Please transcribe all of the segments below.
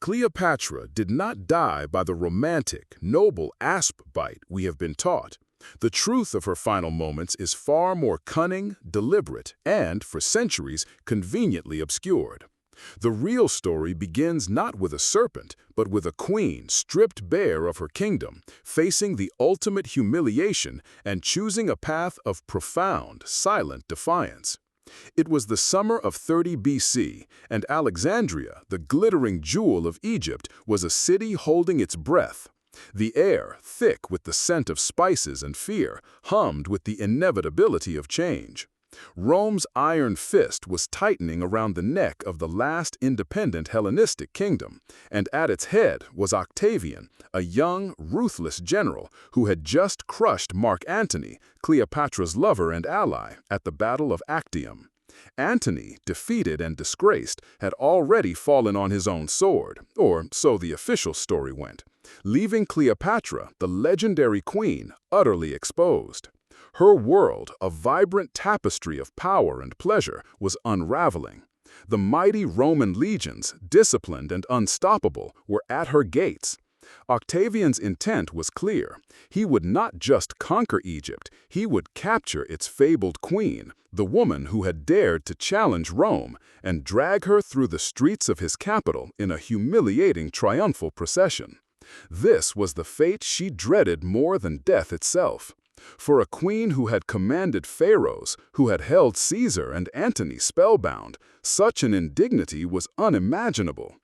Cleopatra did not die by the romantic, noble asp bite we have been taught. The truth of her final moments is far more cunning, deliberate, and, for centuries, conveniently obscured. The real story begins not with a serpent, but with a queen stripped bare of her kingdom, facing the ultimate humiliation and choosing a path of profound, silent defiance. It was the summer of 30 BC, and Alexandria, the glittering jewel of Egypt, was a city holding its breath. The air, thick with the scent of spices and fear, hummed with the inevitability of change. Rome's iron fist was tightening around the neck of the last independent Hellenistic kingdom, and at its head was Octavian, a young, ruthless general who had just crushed Mark Antony, Cleopatra's lover and ally, at the Battle of Actium. Antony, defeated and disgraced, had already fallen on his own sword, or so the official story went, leaving Cleopatra, the legendary queen, utterly exposed. Her world, a vibrant tapestry of power and pleasure, was unraveling. The mighty Roman legions, disciplined and unstoppable, were at her gates. Octavian's intent was clear. He would not just conquer Egypt, he would capture its fabled queen, the woman who had dared to challenge Rome, and drag her through the streets of his capital in a humiliating triumphal procession. This was the fate she dreaded more than death itself. For a queen who had commanded pharaohs, who had held Caesar and Antony spellbound, such an indignity was unimaginable.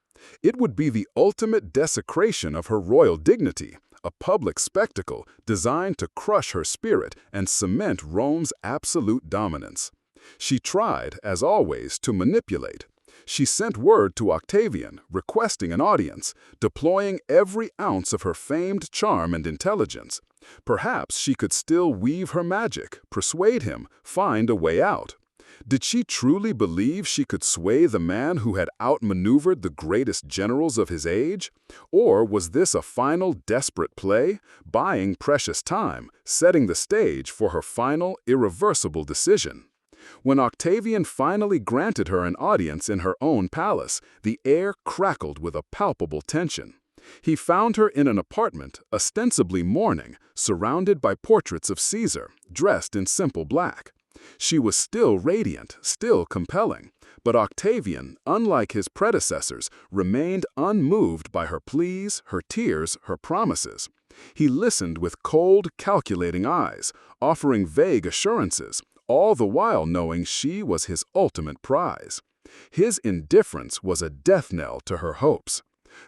It would be the ultimate desecration of her royal dignity, a public spectacle designed to crush her spirit and cement Rome's absolute dominance. She tried, as always, to manipulate. She sent word to Octavian, requesting an audience, deploying every ounce of her famed charm and intelligence. Perhaps she could still weave her magic, persuade him, find a way out. Did she truly believe she could sway the man who had outmaneuvered the greatest generals of his age? Or was this a final desperate play, buying precious time, setting the stage for her final, irreversible decision? When Octavian finally granted her an audience in her own palace, the air crackled with a palpable tension. He found her in an apartment, ostensibly mourning, surrounded by portraits of Caesar, dressed in simple black. She was still radiant, still compelling, but Octavian, unlike his predecessors, remained unmoved by her pleas, her tears, her promises. He listened with cold, calculating eyes, offering vague assurances, all the while knowing she was his ultimate prize. His indifference was a death knell to her hopes.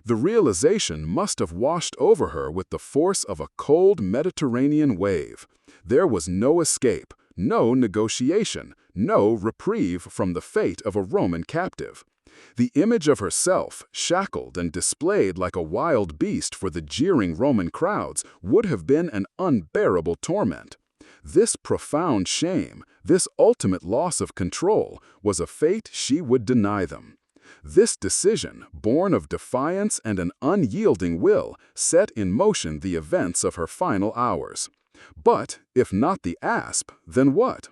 The realization must have washed over her with the force of a cold Mediterranean wave. There was no escape, no negotiation, no reprieve from the fate of a Roman captive. The image of herself, shackled and displayed like a wild beast for the jeering Roman crowds, would have been an unbearable torment. This profound shame, this ultimate loss of control, was a fate she would deny them. This decision, born of defiance and an unyielding will, set in motion the events of her final hours. But, if not the asp, then what?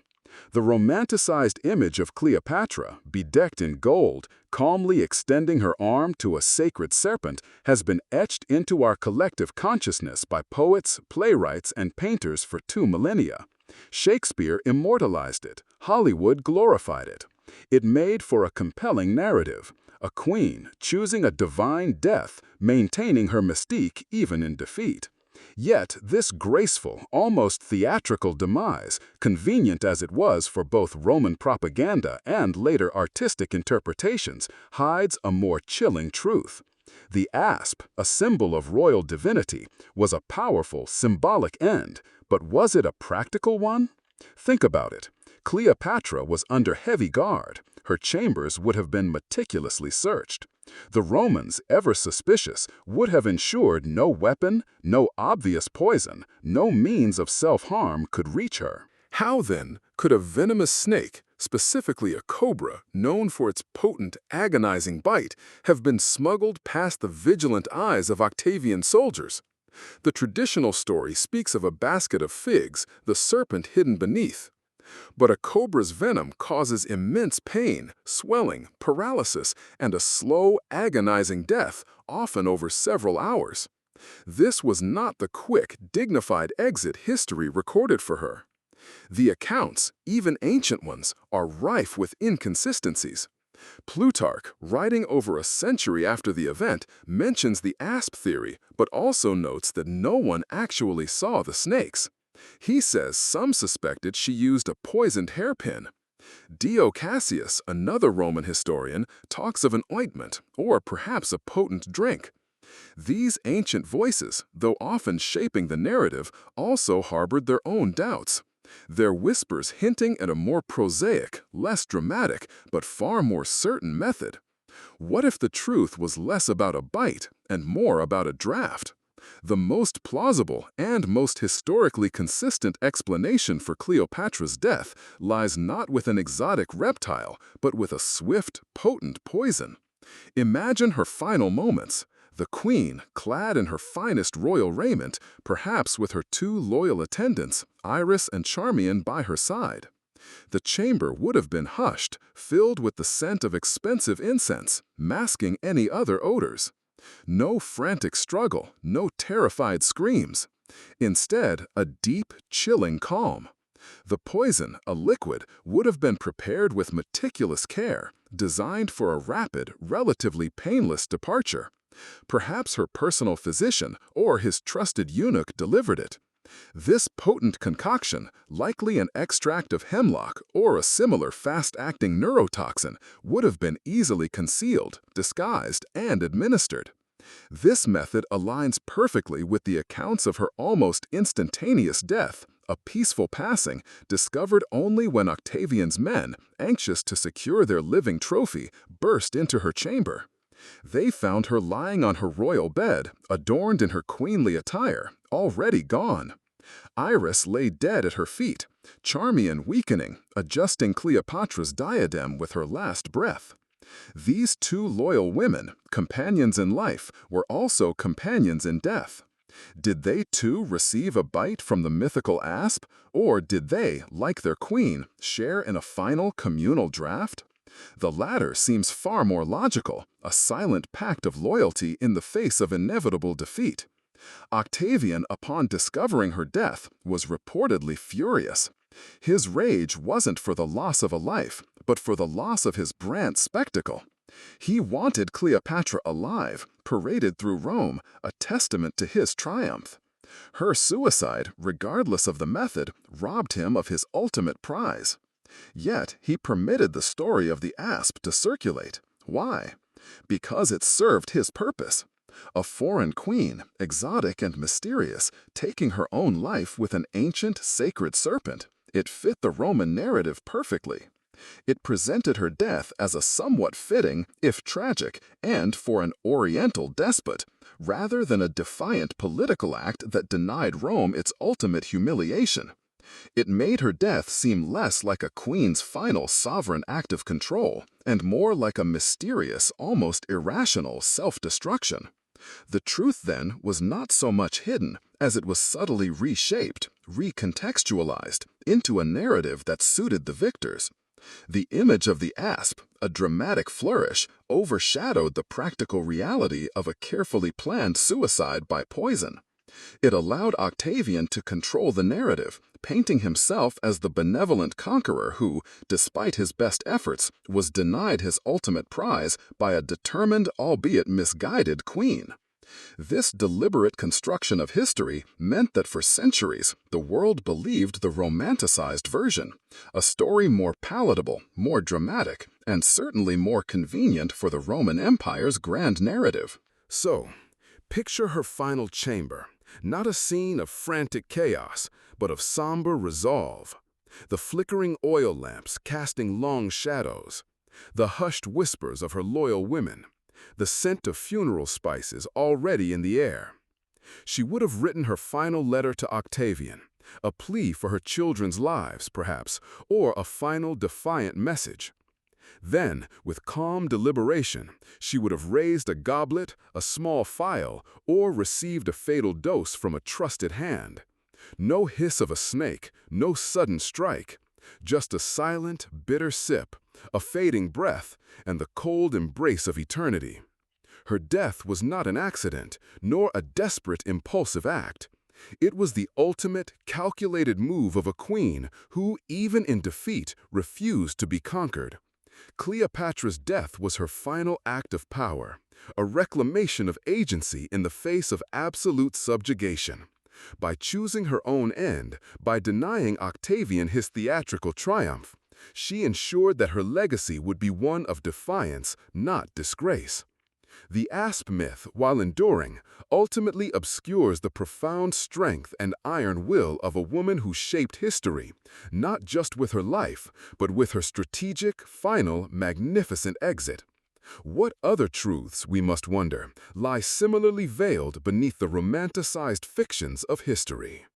The romanticized image of Cleopatra, bedecked in gold, calmly extending her arm to a sacred serpent, has been etched into our collective consciousness by poets, playwrights, and painters for 2 millennia. Shakespeare immortalized it. Hollywood glorified it. It made for a compelling narrative, a queen choosing a divine death, maintaining her mystique even in defeat. Yet this graceful, almost theatrical demise, convenient as it was for both Roman propaganda and later artistic interpretations, hides a more chilling truth. The asp, a symbol of royal divinity, was a powerful, symbolic end, but was it a practical one? Think about it. Cleopatra was under heavy guard. Her chambers would have been meticulously searched. The Romans, ever suspicious, would have ensured no weapon, no obvious poison, no means of self-harm could reach her. How, then, could a venomous snake, specifically a cobra, known for its potent, agonizing bite, have been smuggled past the vigilant eyes of Octavian soldiers? The traditional story speaks of a basket of figs, the serpent hidden beneath. But a cobra's venom causes immense pain, swelling, paralysis, and a slow, agonizing death, often over several hours. This was not the quick, dignified exit history recorded for her. The accounts, even ancient ones, are rife with inconsistencies. Plutarch, writing over a century after the event, mentions the asp theory, but also notes that no one actually saw the snakes. He says some suspected she used a poisoned hairpin. Dio Cassius, another Roman historian, talks of an ointment, or perhaps a potent drink. These ancient voices, though often shaping the narrative, also harbored their own doubts. Their whispers hinting at a more prosaic, less dramatic, but far more certain method. What if the truth was less about a bite and more about a draft? The most plausible and most historically consistent explanation for Cleopatra's death lies not with an exotic reptile, but with a swift, potent poison. Imagine her final moments. The queen, clad in her finest royal raiment, perhaps with her two loyal attendants, Iris and Charmian, by her side. The chamber would have been hushed, filled with the scent of expensive incense, masking any other odors. No frantic struggle, no terrified screams. Instead, a deep, chilling calm. The poison, a liquid, would have been prepared with meticulous care, designed for a rapid, relatively painless departure. Perhaps her personal physician or his trusted eunuch delivered it. This potent concoction, likely an extract of hemlock or a similar fast-acting neurotoxin, would have been easily concealed, disguised, and administered. This method aligns perfectly with the accounts of her almost instantaneous death, a peaceful passing discovered only when Octavian's men, anxious to secure their living trophy, burst into her chamber. They found her lying on her royal bed, adorned in her queenly attire, already gone. Iris lay dead at her feet, Charmian weakening, adjusting Cleopatra's diadem with her last breath. These two loyal women, companions in life, were also companions in death. Did they too receive a bite from the mythical asp, or did they, like their queen, share in a final communal draft? The latter seems far more logical, a silent pact of loyalty in the face of inevitable defeat. Octavian, upon discovering her death, was reportedly furious. His rage wasn't for the loss of a life, but for the loss of his brand spectacle. He wanted Cleopatra alive, paraded through Rome, a testament to his triumph. Her suicide, regardless of the method, robbed him of his ultimate prize. Yet he permitted the story of the asp to circulate. Why? Because it served his purpose. A foreign queen, exotic and mysterious, taking her own life with an ancient, sacred serpent. It fit the Roman narrative perfectly. It presented her death as a somewhat fitting, if tragic, end for an Oriental despot, rather than a defiant political act that denied Rome its ultimate humiliation. It made her death seem less like a queen's final sovereign act of control, and more like a mysterious, almost irrational self-destruction. The truth, then, was not so much hidden as it was subtly reshaped, recontextualized, into a narrative that suited the victors. The image of the asp, a dramatic flourish, overshadowed the practical reality of a carefully planned suicide by poison. It allowed Octavian to control the narrative, painting himself as the benevolent conqueror who, despite his best efforts, was denied his ultimate prize by a determined, albeit misguided, queen. This deliberate construction of history meant that for centuries, the world believed the romanticized version, a story more palatable, more dramatic, and certainly more convenient for the Roman Empire's grand narrative. So, picture her final chamber, not a scene of frantic chaos, but of somber resolve. The flickering oil lamps casting long shadows, the hushed whispers of her loyal women, the scent of funeral spices already in the air. She would have written her final letter to Octavian, a plea for her children's lives, perhaps, or a final defiant message. Then, with calm deliberation, she would have raised a goblet, a small phial, or received a fatal dose from a trusted hand. No hiss of a snake, no sudden strike. Just a silent, bitter sip, a fading breath, and the cold embrace of eternity. Her death was not an accident, nor a desperate, impulsive act. It was the ultimate, calculated move of a queen who, even in defeat, refused to be conquered. Cleopatra's death was her final act of power, a reclamation of agency in the face of absolute subjugation. By choosing her own end, by denying Octavian his theatrical triumph, she ensured that her legacy would be one of defiance, not disgrace. The asp myth, while enduring, ultimately obscures the profound strength and iron will of a woman who shaped history, not just with her life, but with her strategic, final, magnificent exit. What other truths, we must wonder, lie similarly veiled beneath the romanticized fictions of history?